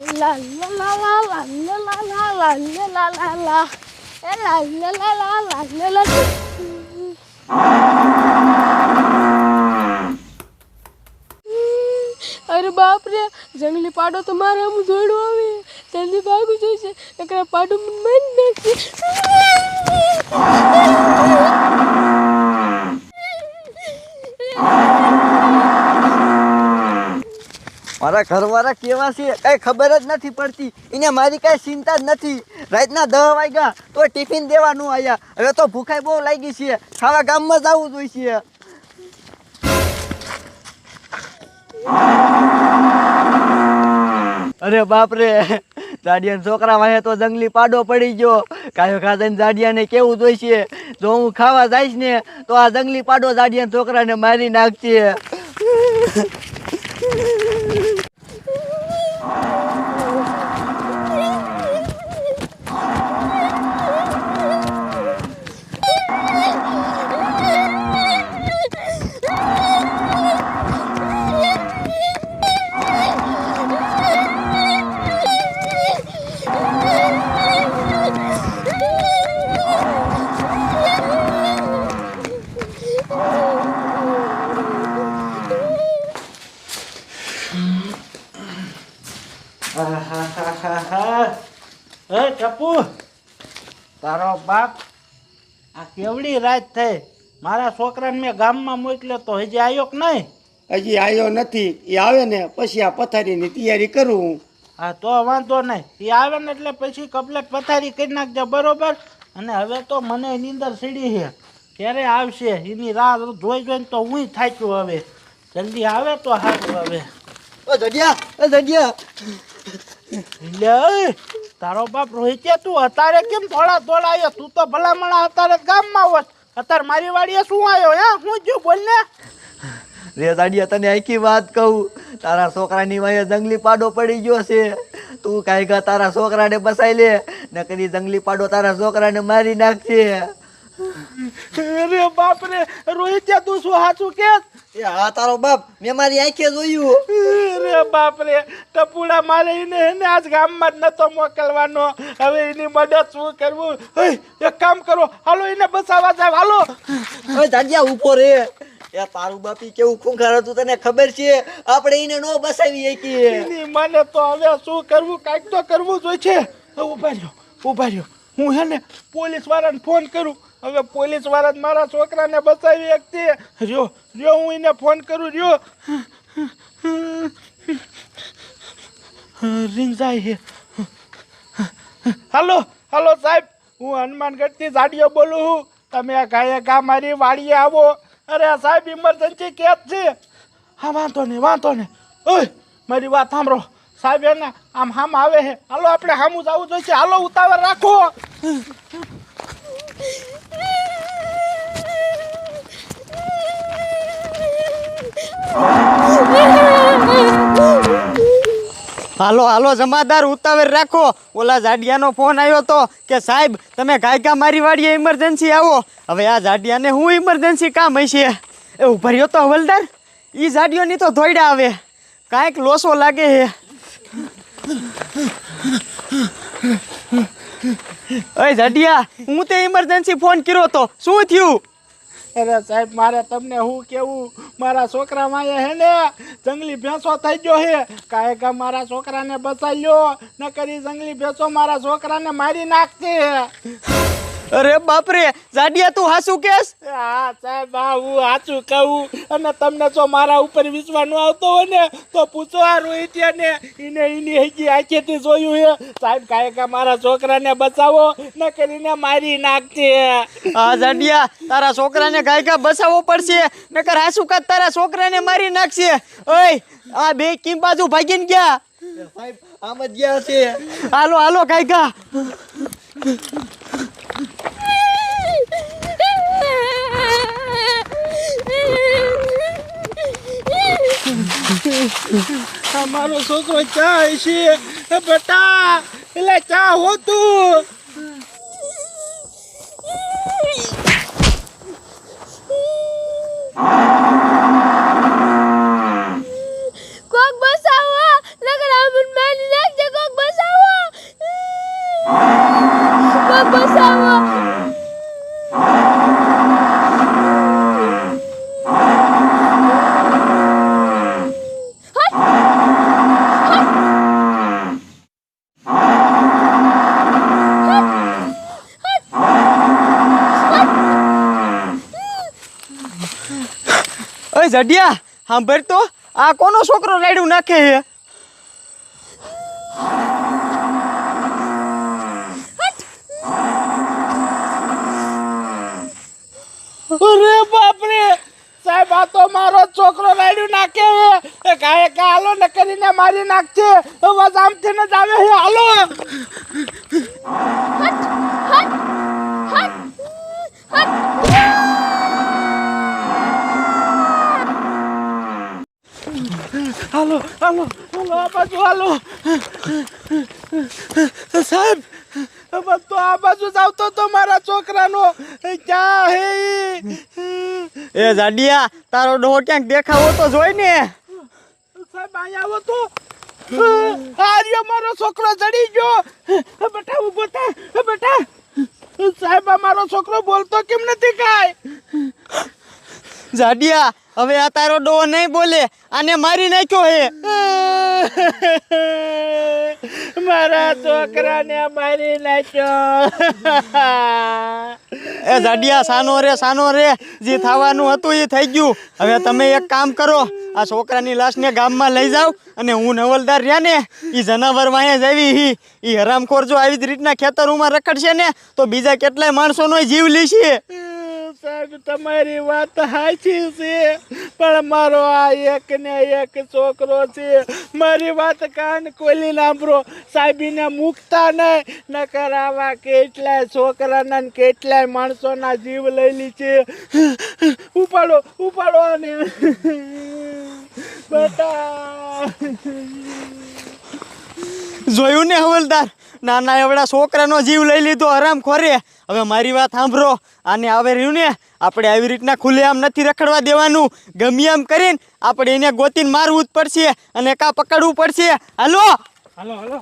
La la la la la la la la la la la la la la la la la. અરે બાપ રે, જંગલી પાડો તો મારે આમ જોડો આવે, જલ્દી ભાગવું જોઈશે, નકર પાડો મને મારી નાખશે. મારા ઘરવાળા કેવા છે કઈ ખબર જ નથી પડતી. એને મારી કઈ ચિંતા જ નથી. રાતના 10 વાગ્યા તો ટિફિન દેવાનું આયા. હવે તો ભૂખાઈ બહુ લાગી છે, ખાવા ગામમાં જવું જોઈએ. અરે બાપ રે, જાડિયા છોકરા વાહે તો જંગલી પાડો પડી ગયો. કાયો ખાધા જાડિયાને કેવું જોઈશે, જો હું ખાવા જઈશ ને તો આ જંગલી પાડો જાડિયા છોકરાને મારી નાખશે. ટપુ, તારો બાપ આ કેવડી રાત થઈ, મારા છોકરાને મેં ગામમાં મોકલ્યો તો હજી આવ્યો કે નહીં? હજી આવ્યો નથી. એ આવે ને પછી આ પથારીની તૈયારી કરું. હા તો વાંધો નહીં, એ આવે ને એટલે પછી કમ્પ્લેટ પથારી કરી નાખજો, બરોબર? અને હવે તો મને નીંદર સીડી છે, ક્યારે આવશે એની રાહ જોઈ જોઈને તો હું થાક્યું. હવે જલ્દી આવે તો સારું. હવે ઓ જડિયા લે, તારો બાપ રોહિત, તું અત્યારે કેમ થોડા આવ્યો? તું તો ભલામણ અત્યારે ગામમાં હોત, અત્યારે મારી વાડીએ શું આવ્યો? હે હું જો બોલ ને. રે જાડિયા, તને આખી વાત કહું, તારા છોકરાની વાંહે જંગલી પાડો પડી ગયો છે. તું કાંઈ ગા તારા છોકરાને બસાઈ લે, નકરી જંગલી પાડો તારા છોકરાને મારી નાખશે. અરે બાપ રે રોહિત, તું શું સાચું કે? એ હા તારો બાપ, મેં મારી આંખે જોયું. અરે બાપ રે, ટપુડા મારે એને આજ ગામમાં જ નતો મોકલવાનો. હવે એની મદદ શું કરવું? એક કામ કરો, હાલો એને બસાવવા જાય. હાલો. ઓય જાડિયા, ઊભો રે. એ તારું બાપી કેવું ખૂંખાર હતું તને ખબર છે? આપણે એને નો બસાવી શકીએ. એની મને તો હવે શું કરવું, કાંઈક તો કરવું જ હોય છે. ઉભા રહ્યો, હું હે ને પોલીસ વાળાને ફોન કરું. હવે પોલીસ વાળા મારા છોકરાને બચાવી શકતી. રહ્યો હું એને ફોન કરું. રહ્યો રિંગ જાય છે. હાલો સાહેબ, હું હનુમાનગઢથી જાડિયો બોલું છું. તમે આ ગાયે મારી વાડીએ આવો. અરે સાહેબ, ઇમરજન્સી કેસ છે. હા વાંધો નહીં. ઓય મારી વાત સાંભળો સાહેબ, એને આમ આવે છે. હાલો આપણે સામું જવું જોઈએ. હાલો ઉતાવળ રાખો. હાલો જમાદાર, ઉતાવળ રાખો. ઓલા જાડિયાનો ફોન આવ્યો તો કે સાહેબ તમે ગાયકા મારી વાડીએ ઇમરજન્સી આવો. હવે આ જાડિયાને હું ઇમરજન્સી કામ હશે? એ ઉભા રહ્યો તો હવલદાર, એ જાડિયોની તો ધોઈડા આવે, કાંઈક લોસો લાગે છે. ઓય જાડિયા, હું તે ઇમરજન્સી ફોન કર્યો તો, શું થયું? અરે સાહેબ, મારે તમને શું કેવું, મારા છોકરા માએ હે ને જંગલી ભેંસો થઈ ગયો હે. કાંઈ મારા છોકરાને બચાવી લ્યો, ન કરી જંગલી ભેંસો મારા છોકરાને મારી નાખશે. અરે બાપરે, જાડિયા તું હાસું કેસ? હા સાહેબ, હા હું સાચું કહું. અને તમને જો મારા ઉપર વિશ્વાસ ન આવતો હોય ને તો પૂછો આ રોહિત્યાને, એની હજી આંખેથી જોયું હે. સાહેબ કાંઈ મારા છોકરાને બચાવો, ન કરીને મારી નાખશે. હા જાડિયા, તારા છોકરાને ગાયકા બચાવવો પડશે, નકર હાસું કાત તારા છોકરાને મારી નાખશે. ઓય આ બે કેમ બાજુ ભાગીને ગયા? સાહેબ આમ જ ગયા છે. હાલો ગાયકા. અમારો છોકરો ચા છે બેટા, એટલે ચા હોતું. કોક બસાવો, નકર આમન મારી નાખજે. બસાવો. ઓય જાડિયા સાંભળ તો આ કોનો છોકરો રાયડું નાખે હે અરે બાપરે સાહેબ આ તો મારો છોકરો રાયડું નાખે હે કાંઈ હાલો ને કરીને મારી નાખશે બસ આમથી ને જ આવે હે હાલો હાલો હાલો હાલો આ બાજુ હાલો સાહેબ બસ તો આ બાજુ જ આવતો તો મારા છોકરાનો ક્યાં હે ઈ? એ જાડિયા તારો ડોહો ક્યાંક દેખાવો તો જોઈ ને સાહેબ અહીંયા આવો તો આર્યો મારો છોકરો ચડી ગયો બેટા ઊભો થા બેટા સાહેબ આ મારો છોકરો બોલતો કેમ નથી કાંઈ જાડિયા હવે આ તારો ડોહો નહીં બોલે આને મારી નાખ્યો હે મારા છોકરાને મારી નાખ્યો એ જાડિયા સાનો રે જે થવાનું હતું એ થઈ ગયું હવે તમે એક કામ કરો આ છોકરાની લાશને ગામમાં લઈ જાઓ અને હું નવલદાર રહ્યા ને એ જનાવર વાંહે જ આવી એ હરામખોર જો આવી જ રીતના ખેતરોમાં રખડશે ને તો બીજા કેટલાય માણસોનો જીવ લેશે સાહેબ તમારી વાત સાચી છે પણ મારો આ એક ને એક છોકરો છે મારી વાત કાન ખોલી સાંભળો સાહેબીને મૂકતા નહીં નકર આવા કેટલાય છોકરાના ને કેટલાય માણસોના જીવ લઈ લી છે ઉપાડો ને બેટા જોયું ને હવલદાર નાના એવડા છોકરાનો જીવ લઈ લીધો હરામ ખોરે હવે મારી વાત સાંભળો આને આવે રહ્યું ને આપણે આવી રીતના ખુલ્લેઆમ નથી રખડવા દેવાનું ગમે એમ કરીને આપણે એને ગોતીને મારવું જ પડશે અને કાં પકડવું પડશે હાલો હાલો